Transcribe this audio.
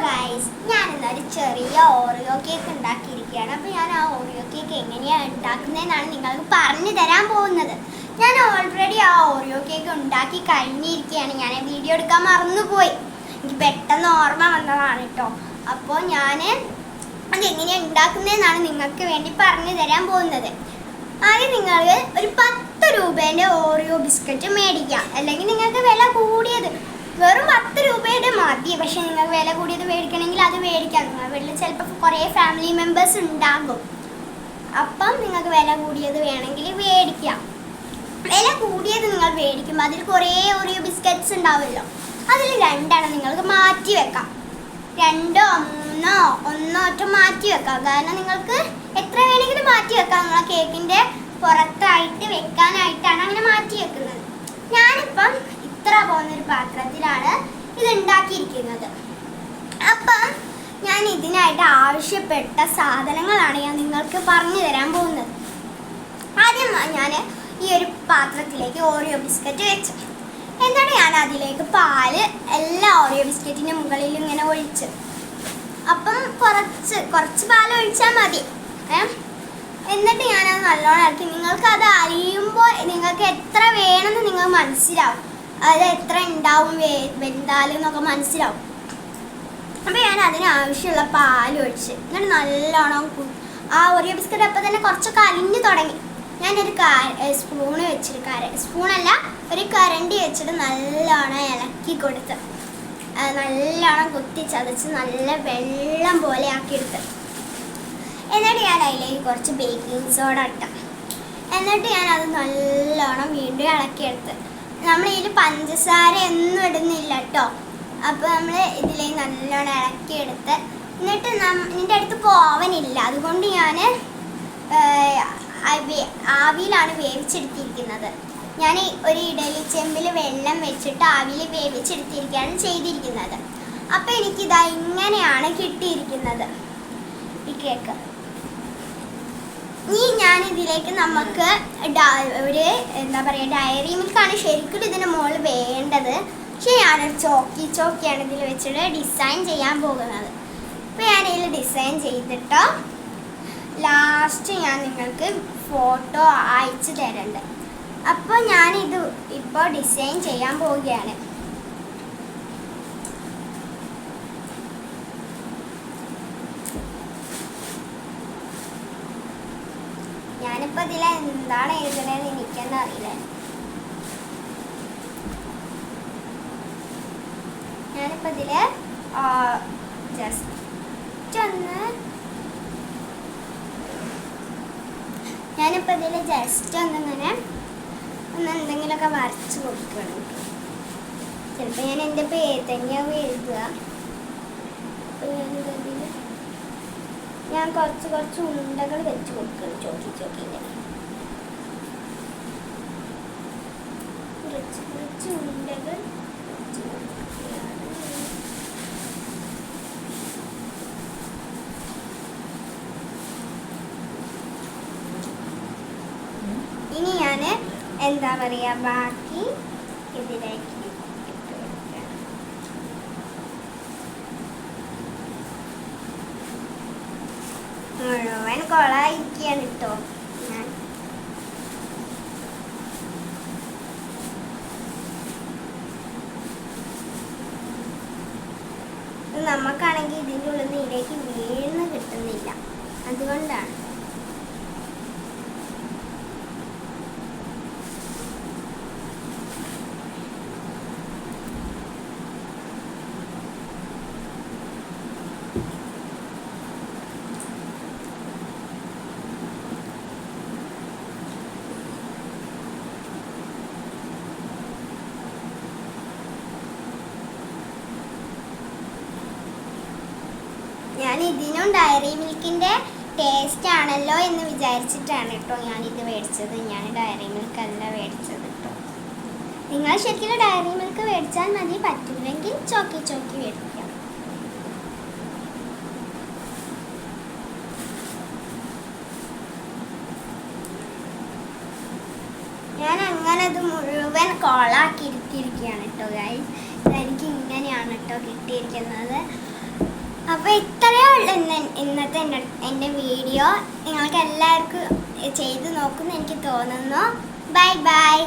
Guys, ഞാനിന്നൊരു ചെറിയ Oreo cake ഉണ്ടാക്കിയിരിക്കുകയാണ്. അപ്പോൾ ഞാൻ ആ ഓറിയോ കേക്ക് എങ്ങനെയാണ് ഉണ്ടാക്കുന്നതെന്നാണ് നിങ്ങൾക്ക് പറഞ്ഞു തരാൻ പോകുന്നത്. ഞാൻ ഓൾറെഡി ആ ഓറിയോ കേക്ക് ഉണ്ടാക്കി കഴിഞ്ഞിരിക്കുകയാണ്. ഞാൻ വീഡിയോ എടുക്കാൻ മറന്നുപോയി. എനിക്ക് പെട്ടെന്ന് ഓർമ്മ വന്നതാണ് കേട്ടോ. അപ്പോൾ ഞാൻ അതെങ്ങനെയാണ് ഉണ്ടാക്കുന്നതെന്നാണ് നിങ്ങൾക്ക് വേണ്ടി പറഞ്ഞു തരാൻ പോകുന്നത്. ആദ്യം നിങ്ങൾ ഒരു 10 രൂപേൻ്റെ ഓറിയോ ബിസ്ക്കറ്റ് മേടിക്കാം. അല്ലെങ്കിൽ നിങ്ങൾക്ക് വില കൂടിയത് വെറും 10 രൂപയുടെ മതി. പക്ഷെ നിങ്ങൾക്ക് വില കൂടിയത് മേടിക്കണമെങ്കിൽ അത് മേടിക്കാം. നിങ്ങളുടെ വീട്ടിൽ ചിലപ്പോൾ കുറേ ഫാമിലി മെമ്പേഴ്സ് ഉണ്ടാകും. അപ്പം നിങ്ങൾക്ക് വില കൂടിയത് വേണമെങ്കിൽ മേടിക്കാം. വില കൂടിയത് നിങ്ങൾ മേടിക്കുമ്പോൾ അതിൽ കുറേ ഓറിയോ ബിസ്ക്കറ്റ്സ് ഉണ്ടാവുമല്ലോ. അതിൽ 2 നിങ്ങൾക്ക് മാറ്റി വെക്കാം. 2 3 1 മാറ്റി വെക്കാം. കാരണം നിങ്ങൾക്ക് എത്ര വേണമെങ്കിലും മാറ്റി വെക്കാം. നിങ്ങളെ കേക്കിൻ്റെ പുറത്തായിട്ട് വെക്കാനായിട്ടാണ് അങ്ങനെ മാറ്റി വെക്കുന്നത്. ഞാനിപ്പം ഇത്ര പോകുന്നൊരു പാത്രത്തിലാണ് ഇത് ഉണ്ടാക്കിയിരിക്കുന്നത്. അപ്പം ഞാൻ ഇതിനായിട്ട് ആവശ്യപ്പെട്ട സാധനങ്ങളാണ് ഞാൻ നിങ്ങൾക്ക് പറഞ്ഞു തരാൻ പോകുന്നത്. ആദ്യം ഞാൻ ഈ ഒരു പാത്രത്തിലേക്ക് ഓറിയോ ബിസ്ക്കറ്റ് വെച്ചു. എന്നിട്ട് ഞാൻ അതിലേക്ക് പാല് എല്ലാ ഓറിയോ ബിസ്ക്കറ്റിൻ്റെ മുകളിൽ ഇങ്ങനെ ഒഴിച്ച്. അപ്പം കുറച്ച് പാൽ ഒഴിച്ചാൽ മതി. എന്നിട്ട് ഞാനത് നല്ലോണം ഇറക്കി. നിങ്ങൾക്ക് അത് അറിയുമ്പോൾ നിങ്ങൾക്ക് എത്ര വേണമെന്ന് നിങ്ങൾ മനസ്സിലാവും. അത് എത്ര ഉണ്ടാവും വെന്താലും എന്നൊക്കെ മനസ്സിലാവും. അപ്പോൾ ഞാൻ അതിനാവശ്യമുള്ള പാൽ ഒഴിച്ച് എന്നിട്ട് നല്ലോണം ആ ഓറിയോ ബിസ്ക്കറ്റ് അപ്പം തന്നെ കുറച്ചൊക്കെ അലിഞ്ഞു തുടങ്ങി. ഞാനൊരു സ്പൂണ് വെച്ചിട്ട് സ്പൂണല്ല ഒരു കരണ്ടി വെച്ചിട്ട് നല്ലോണം ഇളക്കി കൊടുത്ത് നല്ലോണം കുത്തി ചതച്ച് നല്ല വെള്ളം പോലെ ആക്കിയെടുത്ത്. എന്നിട്ട് ഞാൻ അതിലേക്ക് കുറച്ച് ബേക്കിംഗ് സോഡ ഇട്ട. എന്നിട്ട് ഞാനത് നല്ലോണം വീണ്ടും ഇളക്കിയെടുത്ത്. നമ്മൾ ഇതിൽ പഞ്ചസാര ഒന്നും ഇടുന്നില്ല കേട്ടോ. അപ്പോൾ നമ്മൾ ഇതിലേക്ക് നല്ലോണം ഇളക്കിയെടുത്ത് എന്നിട്ട് എൻ്റെ അടുത്ത് ഓവനില്ല. അതുകൊണ്ട് ഞാൻ ആവിയിലാണ് വേവിച്ചെടുത്തിരിക്കുന്നത്. ഞാൻ ഒരു ഇഡലി ചെമ്പിൽ വെള്ളം വെച്ചിട്ട് ആവിയിൽ വേവിച്ചെടുത്തിരിക്കുകയാണ് ചെയ്തിരിക്കുന്നത്. അപ്പോൾ എനിക്കിതാ ഇങ്ങനെയാണ് കിട്ടിയിരിക്കുന്നത് ഈ കേക്ക്. ഇനി ഞാനിതിലേക്ക് നമുക്ക് ഒരു എന്താ പറയുക ഡയറി മിൽക്കാണ് ശരിക്കും ഇതിന് മുകളിൽ വേണ്ടത്. പക്ഷേ ഞാനൊരു ചോക്കിയാണ് ഇതിൽ വെച്ചിട്ട് ഡിസൈൻ ചെയ്യാൻ പോകുന്നത്. അപ്പോൾ ഞാനിതിൽ ഡിസൈൻ ചെയ്തിട്ടോ ലാസ്റ്റ് ഞാൻ നിങ്ങൾക്ക് ഫോട്ടോ അയച്ചു തരുന്നുണ്ട്. അപ്പോൾ ഞാനിത് ഇപ്പോൾ ഡിസൈൻ ചെയ്യാൻ പോവുകയാണ്. ഞാനിപ്പോൾ ഇതിൽ എന്താണ് എഴുതണതെന്ന് എനിക്കെന്നെ അറിയില്ല. ഞാനിപ്പോൾ ഇതിൽ ജസ്റ്റ് ഒന്നിങ്ങനെ എന്തെങ്കിലുമൊക്കെ വരച്ച് കൊടുക്കണം. ചിലപ്പോൾ ഞാൻ എൻ്റെ പേര് തന്നെയാവും എഴുതുക. അപ്പോൾ ഞാൻ കുറച്ച് ഉണ്ടകൾ വെച്ച് കൊടുക്കണം. ചോക്കിൻ്റെ കുറച്ച് ഉണ്ടകൾ വെച്ച് കൊടുക്കുകയാണ്. ഇനി ഞാൻ എന്താ പറയുക ബാക്കി ഇതിലേക്ക് ഇട്ട് കൊടുക്കാം. മുഴുവൻ കൊളായിരിക്കുകയാണ് കേട്ടോ. നമുക്കാണെങ്കിൽ ഇതിൻ്റെ ഉള്ളിൽ നിന്ന് ഇതിലേക്ക് വീഴ്ന്ന് കിട്ടുന്നില്ല. അതുകൊണ്ടാണ് ഞാൻ ഇതിനും ഡയറി മിൽക്കിൻ്റെ ടേസ്റ്റ് ആണല്ലോ എന്ന് വിചാരിച്ചിട്ടാണ് കേട്ടോ ഞാനിത് മേടിച്ചത്. ഞാൻ ഡയറി മിൽക്ക് അല്ല മേടിച്ചത് കേട്ടോ. നിങ്ങൾ ശരിക്കും ഡയറി മിൽക്ക് മേടിച്ചാൽ മതി. പറ്റില്ലെങ്കിൽ ചോക്കി മേടിക്കാം. ഞാൻ അങ്ങനെ അത് മുഴുവൻ കോളാക്കി ഇരിക്കുകയാണ് കേട്ടോ ഗൈസ്. എനിക്ക് ഇങ്ങനെയാണ് കേട്ടോ കിട്ടിയിരിക്കുന്നത്. അപ്പോൾ ഇത്രയേ ഉള്ളൂ ഇന്നത്തെ എൻ്റെ വീഡിയോ. നിങ്ങൾക്ക് എല്ലാവർക്കും ചെയ്ത് നോക്കുമെന്ന് എനിക്ക് തോന്നുന്നു. Bye bye.